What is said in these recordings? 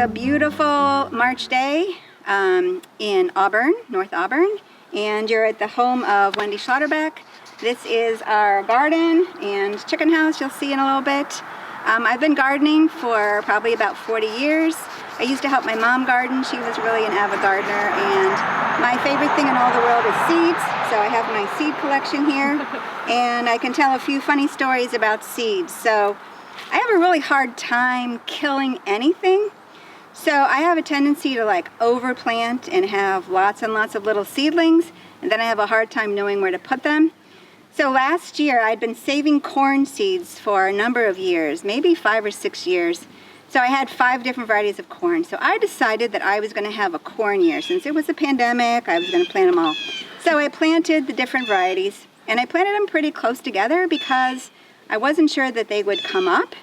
a beautiful March day in Auburn, North Auburn, and you're at the home of Wendy Schlotterbeck. This is our garden and chicken house you'll see in a little bit. I've been gardening for probably about 40 years. I used to help my mom garden. She was really an avid gardener, and my favorite thing in all the world is seeds. So I have my seed collection here, and I can tell a few funny stories about seeds. So I have a really hard time killing anything. So I have a tendency to like overplant and have lots and lots of little seedlings, and then I have a hard time knowing where to put them. So last year I'd been saving corn seeds for a number of years, maybe 5 or 6 years. So I had 5 different varieties of corn. So I decided that I was going to have a corn year. Since it was a pandemic, I was going to plant them all. So I planted the different varieties, and I planted them pretty close together because I wasn't sure that they would come up.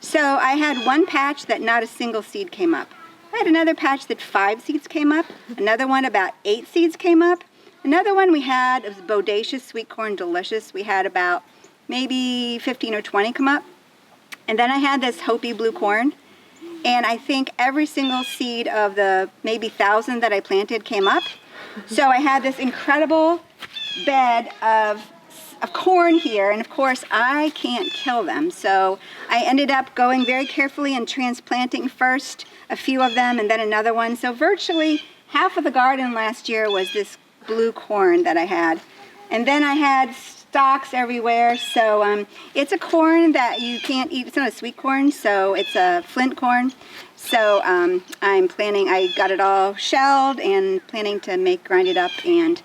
So I had one patch that not a single seed came up. I had another patch that 5 seeds came up. Another one about 8 seeds came up. Another one we had, it was bodacious sweet corn, delicious. We had about maybe 15 or 20 come up. And then I had this Hopi blue corn. And I think every single seed of the maybe 1,000 that I planted came up. So I had this incredible bed of corn here, and of course I can't kill them. So I ended up going very carefully and transplanting first a few of them and then another one. So virtually half of the garden last year was this blue corn that I had. And then I had stalks everywhere. So it's a corn that you can't eat. It's not a sweet corn, so it's a flint corn. So I got it all shelled and planning to grind it up and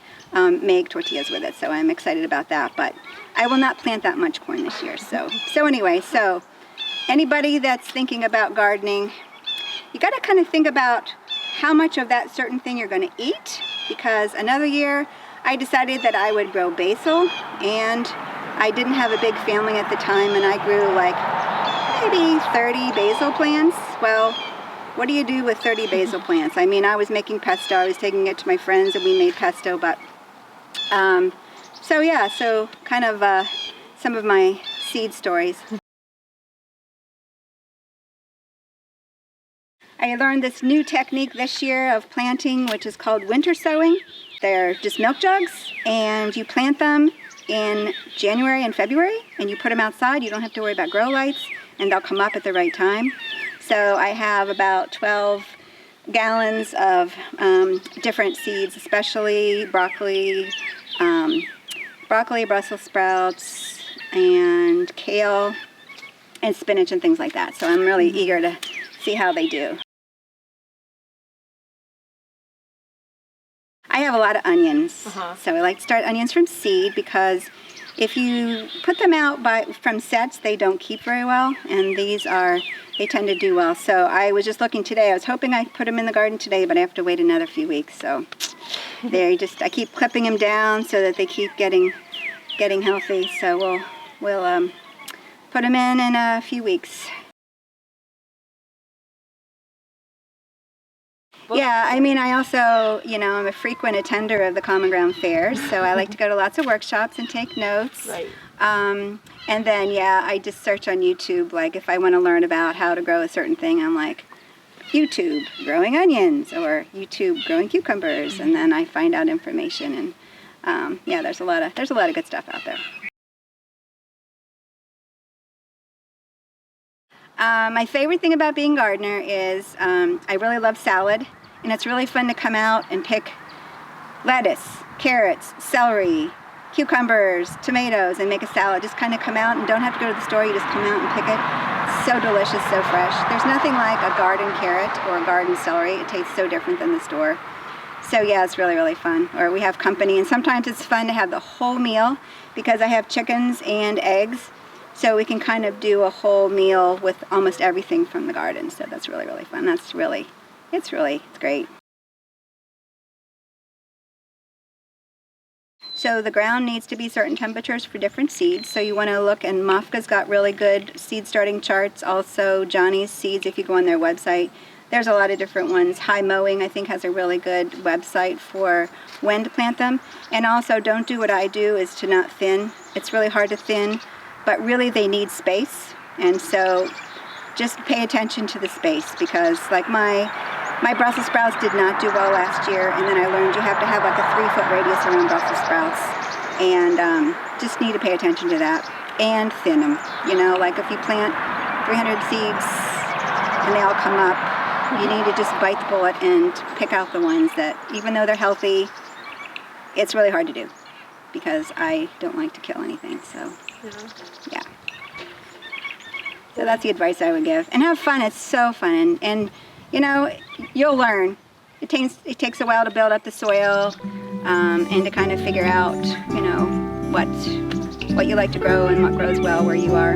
make tortillas with it. So I'm excited about that, but I will not plant that much corn this year. So anyway, so anybody that's thinking about gardening, you got to kind of think about how much of that certain thing you're going to eat, because another year I decided that I would grow basil, and I didn't have a big family at the time, and I grew like maybe 30 basil plants. Well, what do you do with 30 basil plants? I mean, I was making pesto. I was taking it to my friends and we made pesto, but so yeah, so kind of some of my seed stories. I learned this new technique this year of planting, which is called winter sowing. They're just milk jugs, and you plant them in January and February, and you put them outside. You don't have to worry about grow lights, and they'll come up at the right time. So I have about 12 gallons of different seeds, especially broccoli, Brussels sprouts, and kale, and spinach, and things like that. So I'm really eager to see how they do. I have a lot of onions, so I like to start onions from seed, because if you put them out from sets, they don't keep very well, and they tend to do well. So I was just looking today. I was hoping I could put them in the garden today, but I have to wait another few weeks. So I keep clipping them down so that they keep getting healthy. So we'll put them in a few weeks. Yeah, I mean, I also, I'm a frequent attender of the Common Ground fairs, so I like to go to lots of workshops and take notes. Right. And then, I just search on YouTube, like if I want to learn about how to grow a certain thing, I'm like, YouTube growing onions, or YouTube growing cucumbers, and then I find out information, and there's a lot of good stuff out there. My favorite thing about being a gardener is I really love salad, and it's really fun to come out and pick lettuce, carrots, celery, cucumbers, tomatoes, and make a salad. Just kind of come out and don't have to go to the store. You just come out and pick it. It's so delicious, so fresh. There's nothing like a garden carrot or a garden celery. It tastes so different than the store. So yeah, it's really, really fun. Or we have company, and sometimes it's fun to have the whole meal, because I have chickens and eggs. So we can kind of do a whole meal with almost everything from the garden. So that's really, really fun. It's great. So the ground needs to be certain temperatures for different seeds. So you want to look, and Mafka's got really good seed starting charts. Also Johnny's Seeds, if you go on their website, there's a lot of different ones. High Mowing, I think, has a really good website for when to plant them. And also, don't do what I do, is to not thin. It's really hard to thin, but really they need space. And so just pay attention to the space, because like my Brussels sprouts did not do well last year, and then I learned you have to have like a 3-foot radius around Brussels sprouts, and just need to pay attention to that and thin them. You know, like if you plant 300 seeds and they all come up, you need to just bite the bullet and pick out the ones that, even though they're healthy, it's really hard to do because I don't like to kill anything. So yeah. So that's the advice I would give. And have fun. It's so fun. And you know, you'll learn. It takes a while to build up the soil and to kind of figure out, you know, what you like to grow and what grows well where you are.